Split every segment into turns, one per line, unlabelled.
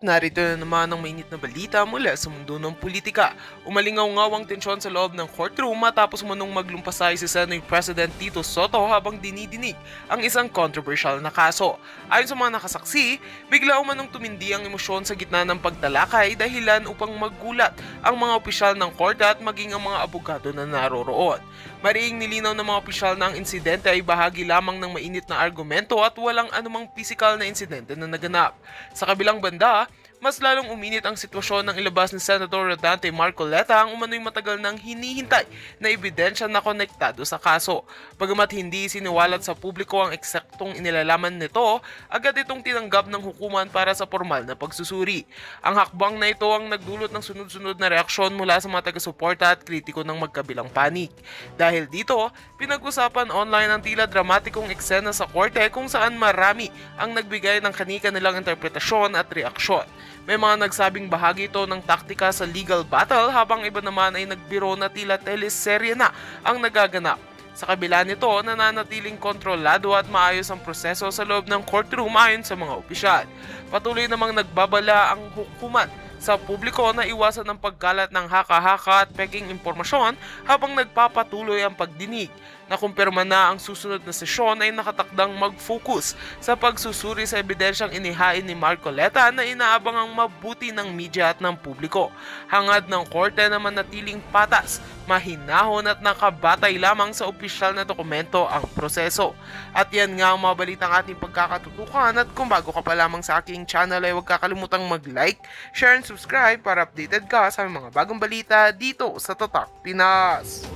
Narito na naman ang mainit na balita mula sa mundo ng politika. Umalingaw-ngaw ang tensyon sa loob ng courtroom matapos manong maglumpasay si Senate President Tito Soto habang dinidinig ang isang controversial na kaso. Ayon sa mga nakasaksi, bigla umanong tumindi ang emosyon sa gitna ng pagtalakay dahilan upang maggulat ang mga opisyal ng korte at maging ang mga abogado na naroroon. Mariing nilinaw ng mga opisyal na ang insidente ay bahagi lamang ng mainit na argumento at walang anumang pisikal na insidente na naganap. Sa kabilang banda, mas lalong uminit ang sitwasyon ng ilabas ni Senator Rodante Marcoleta ang umano'y matagal nang hinihintay na ebidensya na konektado sa kaso. Bagamat hindi siniwalat sa publiko ang eksaktong inilalaman nito, agad itong tinanggap ng hukuman para sa formal na pagsusuri. Ang hakbang na ito ang nagdulot ng sunod-sunod na reaksyon mula sa mga taga-suporta at kritiko ng magkabilang panig. Dahil dito, pinag-usapan online ang tila dramatikong eksena sa korte kung saan marami ang nagbigay ng kanika nilang interpretasyon at reaksyon. May mga nagsabing bahagi ito ng taktika sa legal battle habang iba naman ay nagbiro na tila teleserye na ang nagaganap. Sa kabila nito, nananatiling kontrolado at maayos ang proseso sa loob ng courtroom ayon sa mga opisyal. Patuloy namang nagbabala ang hukuman sa publiko na iwasan ang pagkalat ng haka-haka at peking impormasyon habang nagpapatuloy ang pagdinig. Nakumpirma na ang susunod na sesyon ay nakatakdang mag-focus sa pagsusuri sa ebidensyang inihain ni Marcoleta na inaabang ang mabuti ng media at ng publiko. Hangad ng korte na manatiling patas, mahinahon at nakabatay lamang sa opisyal na dokumento ang proseso. At yan nga ang mga balitang ating pagkakatutukan, at kung bago ka pa lamang sa aking channel ay huwag kakalimutang mag-like, share and subscribe para updated ka sa mga bagong balita dito sa Tatak Pinas.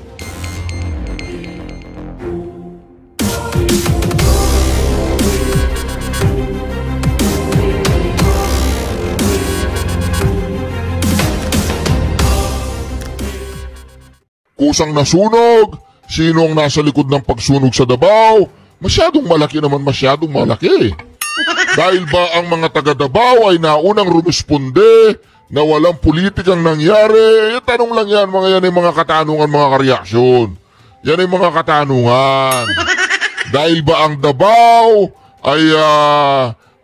Kusang nasunog, sino ang nasa likod ng pagsunog sa Davao? Masyadong malaki naman, masyadong malaki. Dahil ba ang mga taga Davao ay naunang rumisponde na walang politikang nangyari? Tanong lang yan, yan ay mga katanungan, mga kareaksyon. Yan ay mga katanungan. Dahil ba ang Davao ay,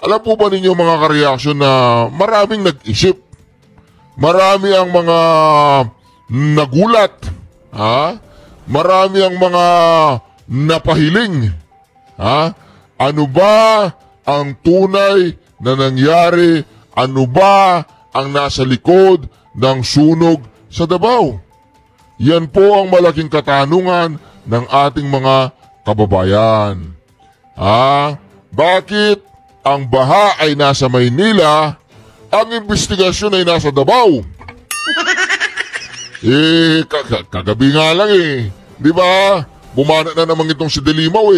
alam po ba ninyo mga kareaksyon na maraming nag-isip? Marami ang mga nagulat. Marami ang mga napahiling. Ano ba ang tunay na nangyari? Ano ba ang nasa likod ng sunog sa Davao? Yan po ang malaking katanungan ng ating mga kababayan. Bakit ang baha ay nasa Maynila, ang investigasyon ay nasa Davao? Kagabi nga lang di ba? Bumana na naman itong si Dilimaw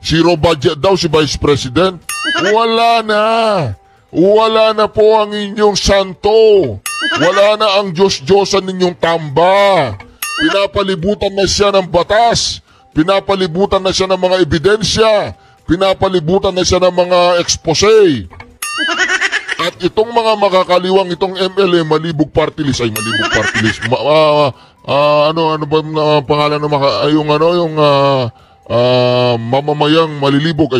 Zero budget daw si Vice President. Wala na. Wala na po ang inyong santo. Wala na ang Diyos-Diyosan ninyong tamba. Pinapalibutan na siya ng batas. Pinapalibutan na siya ng mga ebidensya. Pinapalibutan na siya ng mga expose. At itong mga makakaliwang, itong MLA, Malibog Party List, Malibog Party List. Ano ba pangalan ng mamamayang malilibog,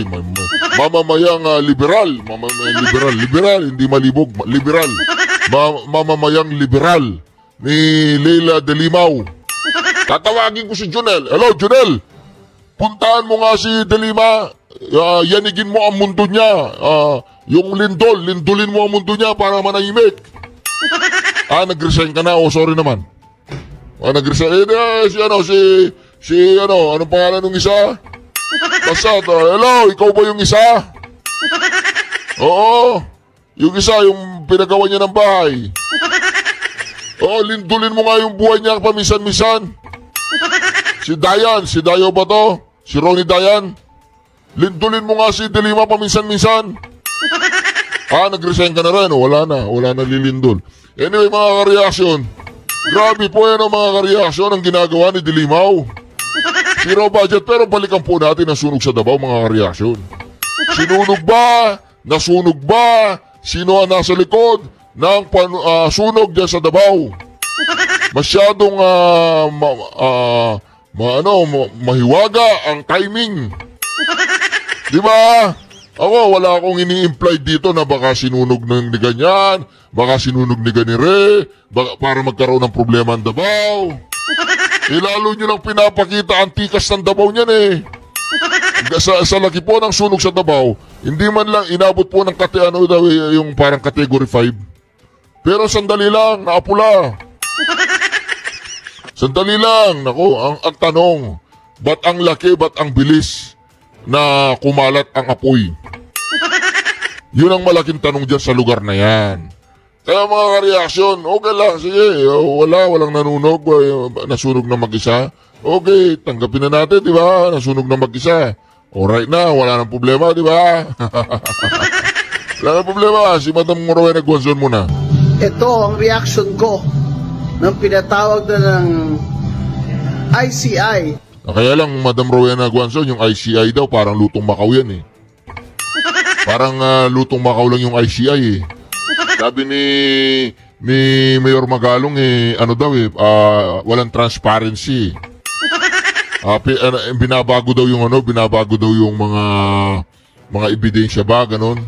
mamamayang liberal, liberal, hindi malibog, liberal. Mamamayang liberal ni Leila de Limao. Tatawagin ko si Junel. Hello, Junel. Puntahan mo nga si De Lima. Yanigin mo ang mundo niya. Yung lindolin mo ang mundo niya para manahimik. Nag-resign ka na. Sorry naman. Nag-resign. Anong pangalan ng isa? Basta, hello, ikaw ba yung isa? Oo. Yung isa, yung pinagawa niya ng bahay. Lindolin mo nga yung buhay niya paminsan-minsan. Si Dayo ba to? Si Ronnie Dayan? Lindolin mo nga si De Lima paminsan-minsan. Nag-resign ka na rin. Wala na lilindol. Anyway, mga kareaksyon, grabe po yan ang mga kareaksyon ang ginagawa ni De Limao. Zero budget, pero balikan po natin ang sunog sa Davao, mga kareaksyon. Sinunog ba? Nasunog ba? Sino ang nasa likod ng sunog dyan sa Davao? Masyadong mahiwaga ang timing. Di ba? Ako, wala akong ini-imply dito na baka sinunog ng ni ganyan, baka sinunog ni ganire, baka, para magkaroon ng problema ang Davao. Lalo nyo lang pinapakita ang tikas ng Davao niyan eh. Sa laki po ng sunog sa Davao, hindi man lang inabot po ng yung parang category 5. Pero sandali lang, naapula. Sandali lang, nako, ang tanong, ba't ang laki, ba't ang bilis na kumalat ang apoy? Yun ang malaking tanong dyan sa lugar na yan. Kaya mga kareaksyon, okay lang, sige, walang nanunog, nasunog na mag-isa. Okay, tanggapin na natin, di ba? Nasunog na mag-isa. Alright na, wala nang problema, di ba? Wala nang problema, si Madam Rowena Guanzon muna.
Ito ang reaction ko ng pinatawag na ng ICI.
Kaya lang, Madam Rowena Guanzon, yung ICI daw, parang lutong Macau yan eh. Parang lutong Macau lang yung ICI eh. Sabi ni Mayor Magalong eh, ano daw eh, walang transparency. Binabago daw yung mga ebidensya ba, ganon.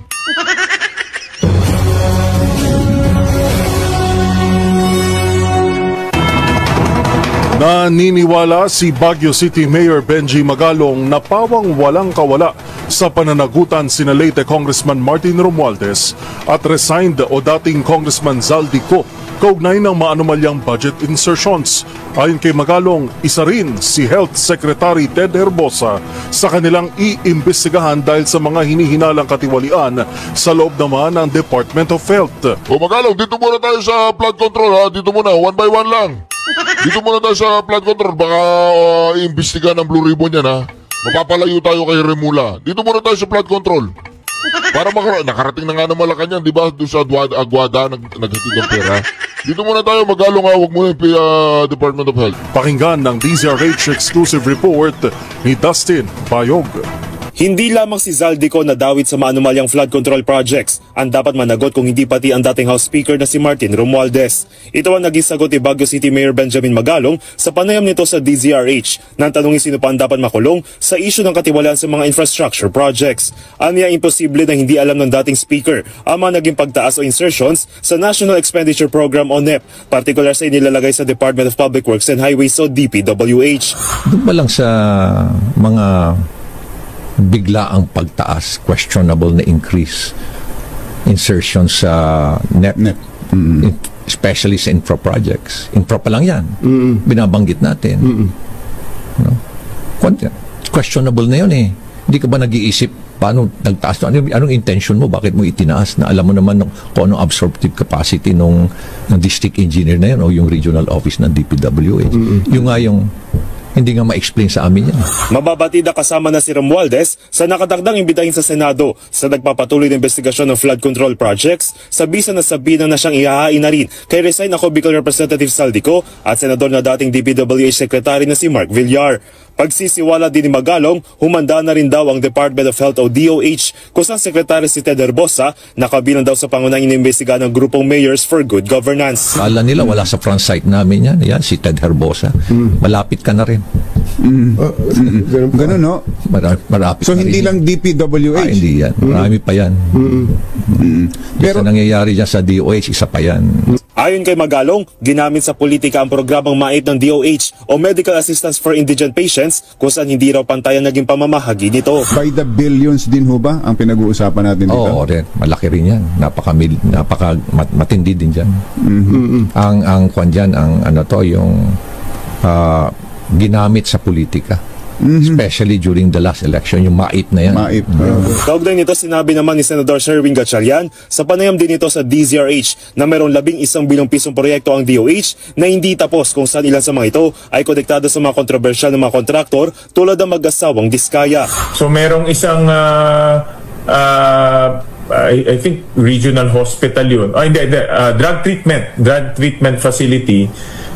Naniniwala si Baguio City Mayor Benji Magalong na pawang walang kawala sa pananagutan sina late Congressman Martin Romualdez at resigned o dating Congressman Zaldi Co kaugnay ng maanomalyang budget insertions. Ayon kay Magalong, isa rin si Health Secretary Ted Herbosa sa kanilang iimbestigahan dahil sa mga hinihinalang katiwalian sa loob naman ng Department of Health.
O Magalong, dito muna tayo sa flood control ha, dito muna, one by one lang. Dito muna tayo sa flood control, baka iimbestigahan ng Blue Ribbon yan ha. Mapapalayo tayo kay Remula. Dito muna tayo sa flood control. Para nakarating na nga ng Malacanang, di ba? Doon sa Aguada, naghatid ng pera. Dito muna tayo, Magalong, huwag muna yung Department of Health.
Pakinggan ng DZRH exclusive report ni Dustin Bayog.
Hindi lamang si Zaldico na dawit sa maanumalyang flood control projects ang dapat managot kung hindi pati ang dating House Speaker na si Martin Romualdez. Ito ang naging sagot ni Baguio City Mayor Benjamin Magalong sa panayam nito sa DZRH nang tanungin sino pa ang dapat makulong sa issue ng katiwalaan sa mga infrastructure projects. Aniya imposible na hindi alam ng dating Speaker ang mga naging pagtaas o insertions sa National Expenditure Program o NEP, particular sa inilalagay sa Department of Public Works and Highways o DPWH.
Doon ba lang sa mga bigla ang pagtaas, questionable na increase, insertion sa NEP. Especially sa infra projects. Infra pa lang yan. Binabanggit natin. No? Questionable na yun eh. Hindi ka ba nag-iisip paano nagtaas? Anong intention mo? Bakit mo itinaas? Na alam mo naman kung anong absorptive capacity ng district engineer na yun o yung regional office ng DPWH. Yung nga yung hindi nga ma-explain sa amin yan.
Mababatida kasama na si Romualdez sa nakadagdang imbitahin sa Senado sa nagpapatuloy na investigasyon ng flood control projects, sabisa na sabihin na siyang ihahain na rin kay resign ako Bicol Representative Zaldico at Senador na dating DPWH Secretary na si Mark Villar. Pagsisiwala din ni Magalong, humanda na rin daw ang Department of Health o DOH kung saan Secretary si Ted Herbosa nakabilang daw sa pangunahing inimbestigahan ng grupong Mayors for Good Governance.
Kala nila wala sa front site namin yan. Yan, si Ted Herbosa. Malapit ka na rin.
Ganun, no?
Malapit
so,
na
hindi
rin.
lang DPWH?
Hindi yan. Marami pa yan. Pero nangyayari dyan sa DOH, isa pa yan.
Ayon kay Magalong, ginamit sa politika ang programang MAIP ng DOH o Medical Assistance for Indigent Patients kung saan hindi raw pantayan naging pamamahagi nito.
By the billions din ho ba ang pinag-uusapan natin dito?
Oo, rin. Malaki rin yan. Matindi din dyan. Ang kwan dyan, yung ginamit sa politika. Especially during the last election, yung MAIP na yan.
MAIP.
Kaugnay nito, sinabi naman ni Senador Sherwin Gatchalian sa panayam din ito sa DZRH na mayroong 11 bilyong pisong proyekto ang DOH na hindi tapos kung saan ilan sa mga ito ay konektado sa mga kontrobersyal ng mga kontraktor tulad ng mag-asawang Diskaya.
So merong isang I think regional hospital yun. Drug treatment facility,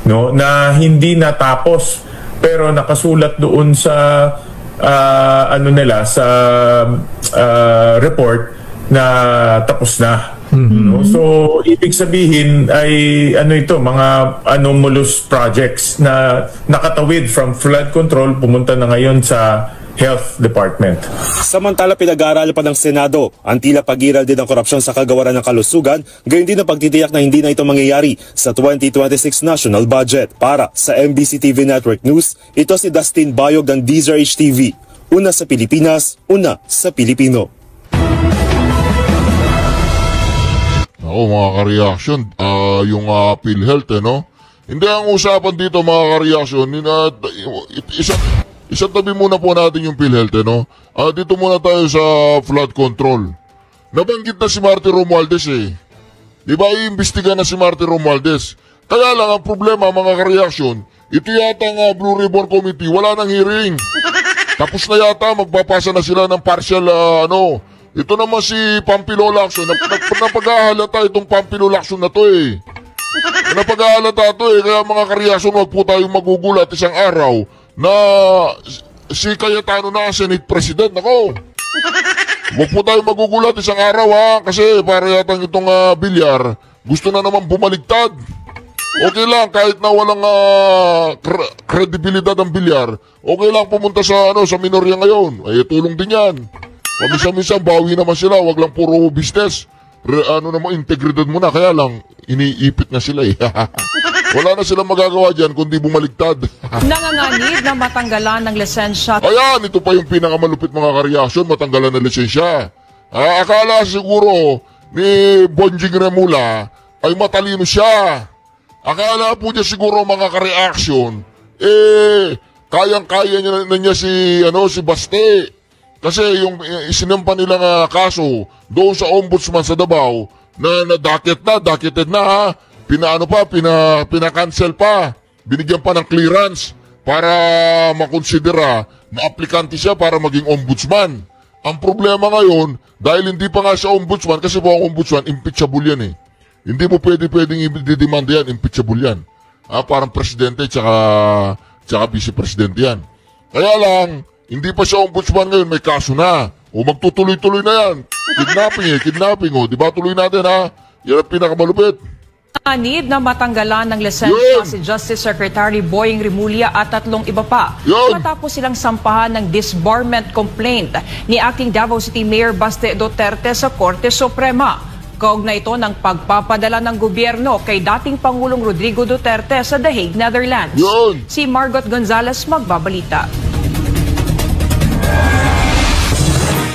no, na hindi natapos pero nakasulat doon sa sa report na tapos na. No? So ibig sabihin ay mga anomalous projects na nakatawid from flood control pumunta na ngayon sa Health Department.
Samantala, pinag-aaralan pa ng Senado ang tila pagiral din ng korupsyon sa kagawaran ng kalusugan, gayon din ang pagtitiyak na hindi na ito mangyayari sa 2026 national budget. Para sa MBC TV Network News, ito si Dustin Bayog ng DZRH TV. Una sa Pilipinas, una sa Pilipino.
Ako mga ka-reaction, yung PhilHealth, no? Hindi ang usapan dito mga ka-reaction, isang tabi muna po natin yung PhilHealth, no? Dito muna tayo sa flood control. Nabanggit na si Martin Romualdez eh. Di ba iimbestiga na si Martin Romualdez? Kaya lang ang problema mga ka-reaction, ito yata nga Blue Ribbon Committee, wala nang hearing. Tapos na yata, magpapasa na sila ng partial, Ito naman si Pampilo Lacson, napag-ahalata itong Pampilo Lacson na to eh. Napag-ahalata to eh, kaya mga ka-reaction, wag po tayong magugulat isang araw na si Cayetano na Senate President. Ako, wag po tayong magugulat isang araw kasi para yatang itong bilyar, gusto na naman bumaligtad. Okay lang, kahit na walang kredibilidad ang bilyar, okay lang pumunta sa minorya ngayon. Ay, tulong din yan. Paminsan-minsan, bawi naman sila, wag lang puro business. Integridad mo na, kaya lang, iniipit na sila eh. Wala na silang magagawa dyan kundi bumaligtad.
Nanganganib na matanggalan ng lisensya.
Ayan, ito pa yung pinakamalupit mga ka-reaction, matanggalan ng lisensya. Akala siguro ni Bonjing Remula ay matalino siya. Akala po niya siguro mga ka-reaction, kayang-kaya niya si Baste. Kasi yung isinampa nilang kaso doon sa ombudsman sa Davao na docketed na pina-cancel pa. Binigyan pa ng clearance para makonsidera na aplikante siya para maging ombudsman. Ang problema ngayon, dahil hindi pa nga siya ombudsman, kasi po ang ombudsman, impeachable yan eh. Hindi mo pwedeng i-demand yan, impeachable yan. Parang presidente tsaka vice-presidente yan. Kaya lang, hindi pa siya ombudsman ngayon, may kaso na. O magtutuloy-tuloy na yan. Kidnapping o. Diba tuloy natin Yan ang pinakamalupit.
Nanganib na matanggalan ng lisensya si Justice Secretary Boying Rimulya at 3 iba pa. Matapos silang sampahan ng disbarment complaint ni Acting Davao City Mayor Baste Duterte sa Korte Suprema. Kaugnay ito ng pagpapadala ng gobyerno kay dating Pangulong Rodrigo Duterte sa The Hague, Netherlands. Si Margot Gonzalez magbabalita.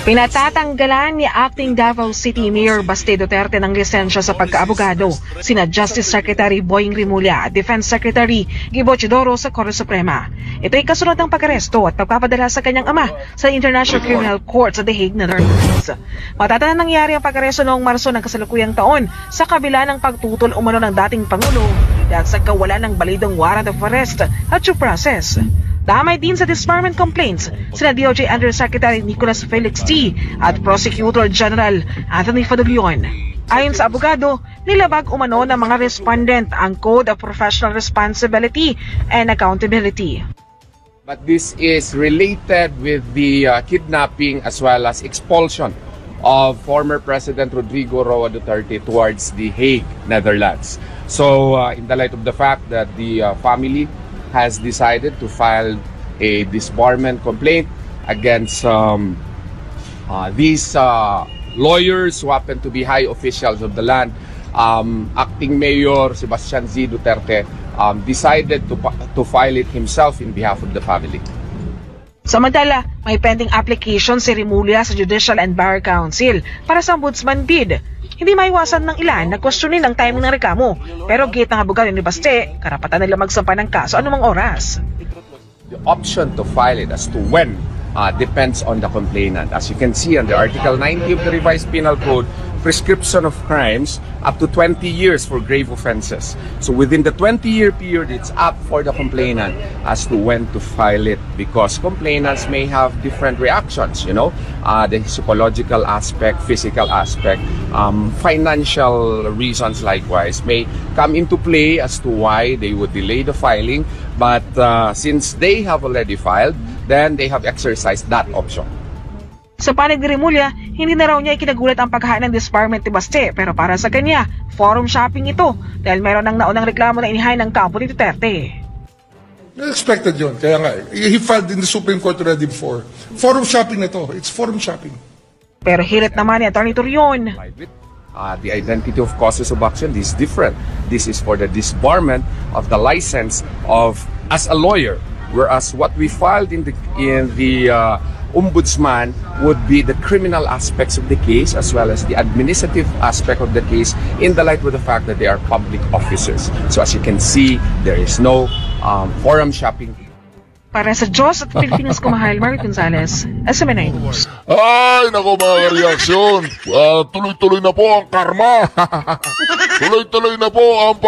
Pinatatanggalan ni Acting Davao City Mayor Baste Duterte ng lisensya sa pagkaabogado sina Justice Secretary Boying Rimulya at Defense Secretary Gibo Chidoro sa Korte Suprema. Ito ay kasunod ng pag-aresto at pagpapadala sa kanyang ama sa International Criminal Court sa The Hague, Netherlands. Matatanan nangyari ang pag-aresto noong Marso ng kasalukuyang taon sa kabila ng pagtutol umano ng dating Pangulo dahil sa kawalan ng balidong warrant of arrest at due process. Damay din sa disbarment complaints sina DOJ Undersecretary Nicolas Felix T. at Prosecutor General Anthony Fadolion. Ayon sa abogado, nilabag umano ng mga respondent ang Code of Professional Responsibility and Accountability.
But this is related with the kidnapping as well as expulsion of former President Rodrigo Roa Duterte towards The Hague, Netherlands. So in the light of the fact that the family has decided to file a disbarment complaint against these lawyers who happen to be high officials of the land, Acting Mayor Sebastian Z. Duterte decided to file it himself in behalf of the family.
Samantala, may pending application si Rimulya sa Judicial and Bar Council para sa ombudsman bid. Hindi maiwasan ng ilan na questionin ang timing ng reklamo. Pero gate ng abogado ni Baste, karapatan nila magsampa ng kaso anumang oras.
The option to file it as to when depends on the complainant. As you can see under Article 90 of the Revised Penal Code, prescription of crimes up to 20 years for grave offenses. So within the 20-year period, it's up for the complainant as to when to file it, because complainants may have different reactions, the psychological aspect, physical aspect, financial reasons likewise may come into play as to why they would delay the filing. But since they have already filed, then they have exercised that option.
Sa panig ni Rimulya, hindi na raw niya ikinagulat ang paghain ng disbarment ni Baste, pero para sa kanya, forum shopping ito dahil mayroon ng naunang reklamo na inihain ng kampo ni Duterte.
Expected yun. Kaya nga, he filed in the Supreme Court already before. Forum shopping na to. It's forum shopping.
Pero hirit naman ni Atty. Torion.
The identity of causes of action is different. This is for the disbarment of the license of as a lawyer, whereas what we filed in the ombudsman would be the criminal aspects of the case as well as the administrative aspect of the case in the light of the fact that they are public officers. So as you can see, there is no forum shopping.
Para sa Diyos at Pilipinas Kumahal, Marie Gonzalez, SMNI News.
Ay, nako mga reaksyon. Tuloy-tuloy na po ang karma. Tuloy-tuloy na po ang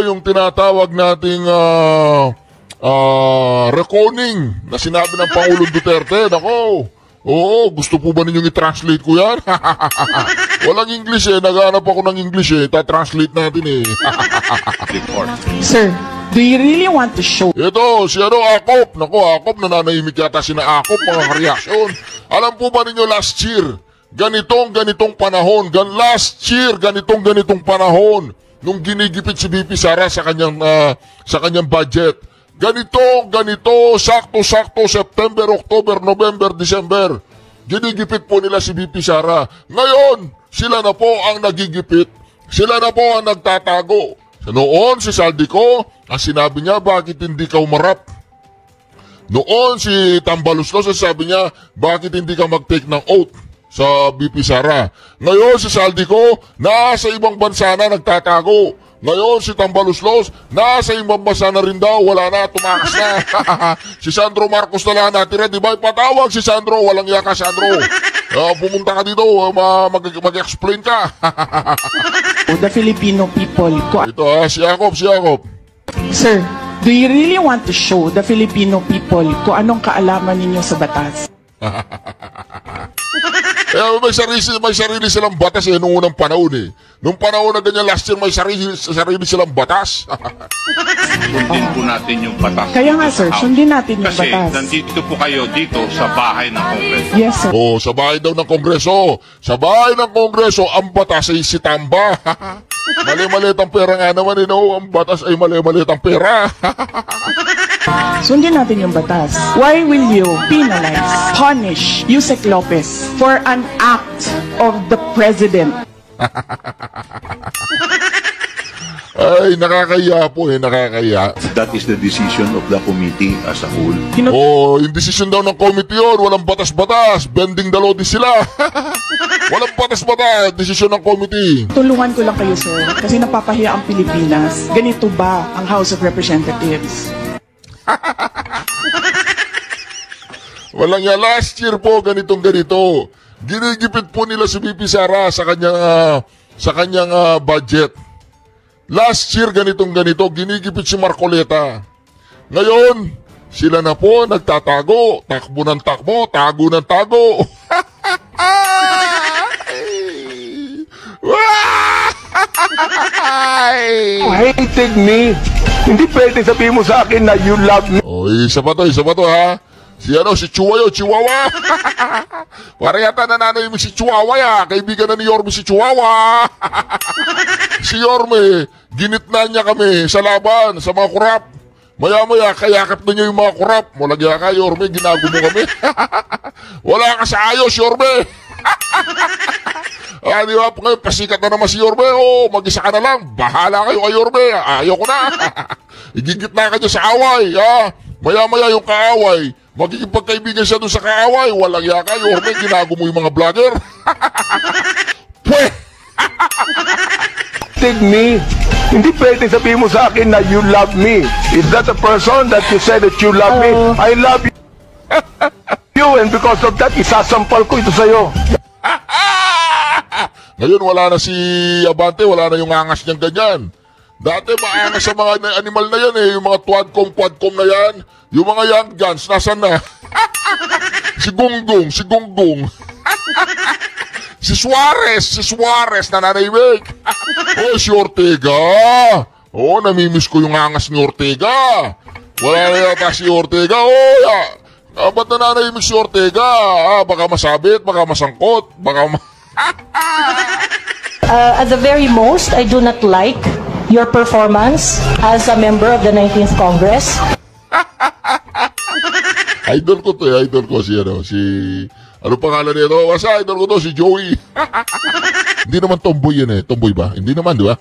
yung tinatawag nating reconing na sinabi ng Pangulong Duterte. Nako, oo, gusto po ba ninyong i-translate ko yan? Walang English naghanap ako ng English ta-translate natin
Sir, do you really want to show?
Ito, si Akop. Nako, Akop, nananahimik yata si na Akop, mga reaksyon. Alam po ba ninyo last year, ganitong panahon, last year, ganitong panahon, nung ginigipit si VP Sara sa kanyang budget. Ganito, sakto, September, October, November, December. Ginigipit po nila si VP Sara. Ngayon, sila na po ang nagigipit. Sila na po ang nagtatago. Noon, si Saldico, ang sinabi niya, bakit hindi ka umarap? Noon, si Tambaluslos, ang sabi niya, bakit hindi ka mag-take ng oath sa VP Sara? Ngayon, si Saldico, nasa ibang bansa na nagtatago. Ngayon, si Tambaluslos, nasa ibang bansa na rin daw, wala na, tumakas na. Si Sandro Marcos na lang natira, di ba? Ipatawag si Sandro, walang yaka, Sandro. Pumunta ka dito, mag-explain ka.
The Filipino people.
Ito si Jacob.
Sir, do you really want to show the Filipino people kung anong kaalaman ninyo sa batas?
May sarili silang batas noong unang panahon Nung panahon na ganyan last year, may sarili silang batas.
Sundin po natin yung batas.
Kaya nga sir, sundin natin yung
Kasi
batas.
nandito po kayo dito sa bahay ng Kongreso.
Yes sir.
Sa bahay daw ng Kongreso. Sa bahay ng Kongreso, ang batas ay si Tamba. Mali-malit ang pera nga naman Ang batas ay mali-malit ang pera.
Sundin natin yung batas. Why will you punish Yusek Lopez for an act of the President?
Ay, nakakaya po nakakaya.
That is the decision of the committee as a whole.
Yung decision daw ng committee yun, walang batas-batas. Bending the law din sila. Walang batas-batas, decision ng committee.
Tulungan ko lang kayo sir, kasi napapahiya ang Pilipinas. Ganito ba ang House of Representatives?
Walang yan. Last year po, ganito. Ginigipit po nila si VP Sara sa kanyang budget. Last year, ganito. Ginigipit si Marcoleta. Ngayon, sila na po nagtatago. Takbo ng takbo, tago ng tago.
Hated me. Hindi pwede sabihin mo sa akin na you love me.
Isa pa to ha. Si Chihuahua. Para yata nananahimik si Chihuahua kaibigan na ni Yorme si Chihuahua. Si Yorme, ginitna niya kami sa laban, sa mga kurap. Maya-maya, kayakap na niya yung mga kurap. Malagya ka, Yorme, ginago mo kami. Wala ka sa ayos, Yorme. Di ba? Ngayon, pasikat na naman si Yorme. Mag-isa ka na lang. Bahala kayo kay Yorme. Ayaw ko na. Igigitna ka niya sa away. Maya-maya yung kaaway. Magkikipagkaibigan siya doon sa kaaway. Walang yaka, Yorme. Ginago mo yung mga vlogger. Pweh!
Hated me. Hindi pwede sabihin mo sa akin na you love me. Is that a person that you said that you love me? I love you. And because of that, isasampal ko ito sa'yo.
Ngayon wala na si Abante, wala na yung angas niyang ganyan. Dati maangas sa mga animal na yan yung mga quadcom na yan. Yung mga young guns, nasan na? Si Gunggong. Si Suarez nananahimik. Si Ortega. Namimiss ko yung angas ni Ortega. Wala na yata si Ortega. Ba't nananahimik si Ortega? Baka masabit, baka masangkot, baka
at the very most, I do not like your performance as a member of the 19th Congress?
Idol ko to, idol ko ano pangalan niya to? Basta idol ko to, si Joey. Hindi naman tomboy yan eh. Tomboy ba? Hindi naman, di ba?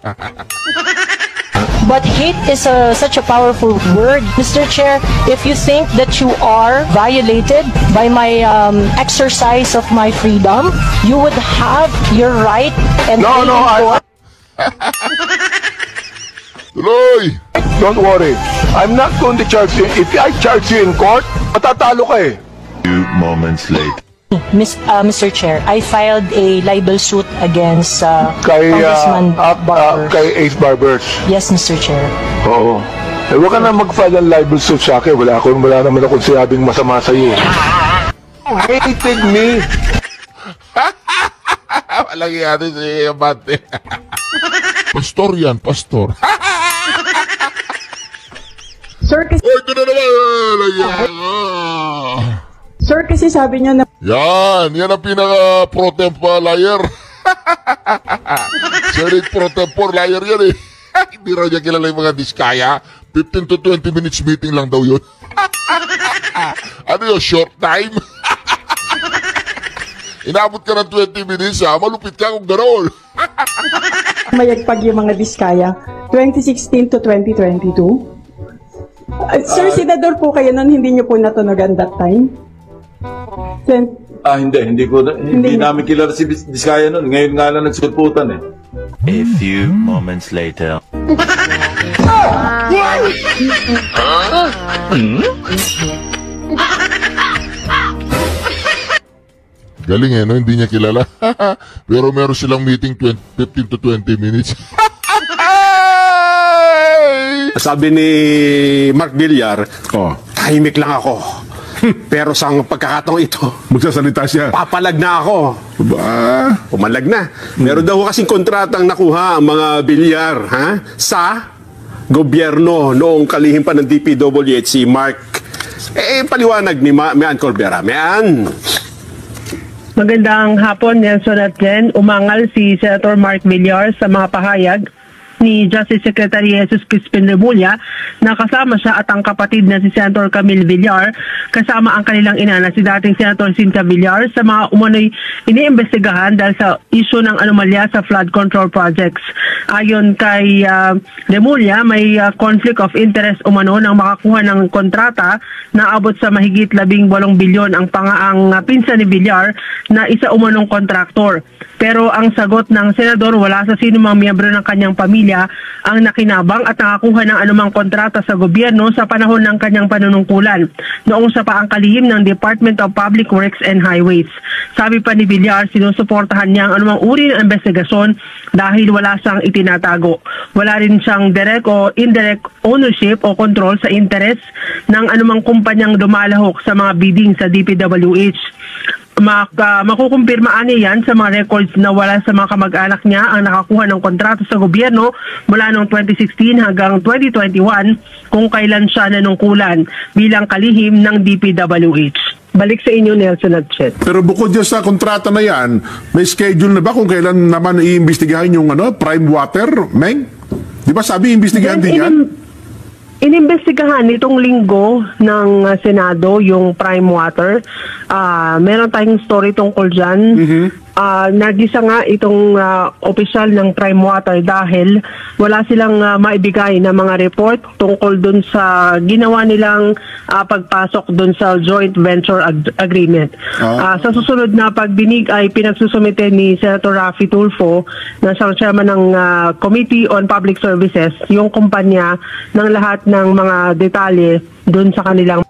But hate is such a powerful word. Mr. Chair, if you think that you are violated by my exercise of my freedom, you would have your right and
Tuloy!
Don't worry. I'm not going to charge you. If I charge you in court, matatalo ka eh.
Few moments later.
Mr. Chair, I filed a libel suit against
Kay
Congressman Barber.
kay Ace Barbers.
Yes, Mr. Chair.
Oo. Eh, huwag ka na mag-file ng libel suit sa akin. Wala naman akong sinabing masama sa iyo. Hated me.
Walang yate si Abante. Pastor yan, pastor.
Sir, kasi...
Oy, ito na naman!
Sir, kasi sabi niyo na...
Yan ang pinaka-pro tempo liar. Senate pro tempore liar yan eh. Hindi raw niya kilala yung mga diskaya. 15 to 20 minutes meeting lang daw yun. Ano yun, short time? Inabot ka ng 20 minutes ha, malupit ka kung gano'n.
Mayagpag yung mga diskaya. 2016 to 2022. Sir, senador po kayo nun, hindi niyo po natunogan that time?
Hindi namin kilala si Diskaya nun. Ngayon nga lang nagsulputan eh.
A few moments later.
Galing eh, no? Hindi niya kilala. Pero meron silang meeting 15 to 20 minutes.
Sabi ni Mark Villar, tahimik lang ako. Pero sa pagkakataong ito,
magsasalita siya.
Papalag na ako. Pumalag na. Meron daw kasing kontratang nakuha ang mga Villar sa gobyerno noong kalihim pa ng DPWH si Mark. Paliwanag ni Mian Corbera. Mian.
Magandang hapon, Nelson at Jen. Umangal si Senator Mark Villar sa mga pahayag ni Justice Secretary Jesus Crispin Remulla na kasama siya at ang kapatid na si Senator Camille Villar kasama ang kanilang ina na si dating Senator Cynthia Villar sa mga umano'y iniimbestigahan dahil sa issue ng anomalya sa flood control projects. Ayon kay Remulla, may conflict of interest umano nang makakuha ng kontrata na abot sa mahigit 18 bilyon ang pinsan ni Villar na isa umanong kontraktor. Pero ang sagot ng senador, wala sa sinumang miyembro ng kanyang pamilya ang nakinabang at nakakuha ng anumang kontrata sa gobyerno sa panahon ng kanyang panunungkulan noong sa paangkalihim ng Department of Public Works and Highways. Sabi pa ni Villar, sinusuportahan niya ang anumang uri ng investigasyon dahil wala siyang itinatago. Wala rin siyang direct o indirect ownership o control sa interes ng anumang kumpanyang dumalahok sa mga bidding sa DPWH. Makukumpirma niya yan sa mga records na wala sa mga kamag-anak niya ang nakakuha ng kontrato sa gobyerno mula noong 2016 hanggang 2021 kung kailan siya nanungkulan bilang kalihim ng DPWH. Balik sa inyo, Nelson at Chet.
Pero bukod dyan sa kontrata na yan, may schedule na ba kung kailan naman iimbestigahan yung prime water, Meng? Di ba sabi iimbestigahan din yan?
Inimbestigahan nitong linggo ng Senado yung prime water. Meron tayong story tungkol dyan. Nagisa nga itong opisyal ng prime water dahil wala silang maibigay na mga report tungkol dun sa ginawa nilang pagpasok dun sa joint venture agreement. Sa susunod na pagdinig ay pinagsusumite ni Senator Raffy Tulfo na sa chairman ng Committee on Public Services yung kumpanya ng lahat ng mga detalye dun sa kanilang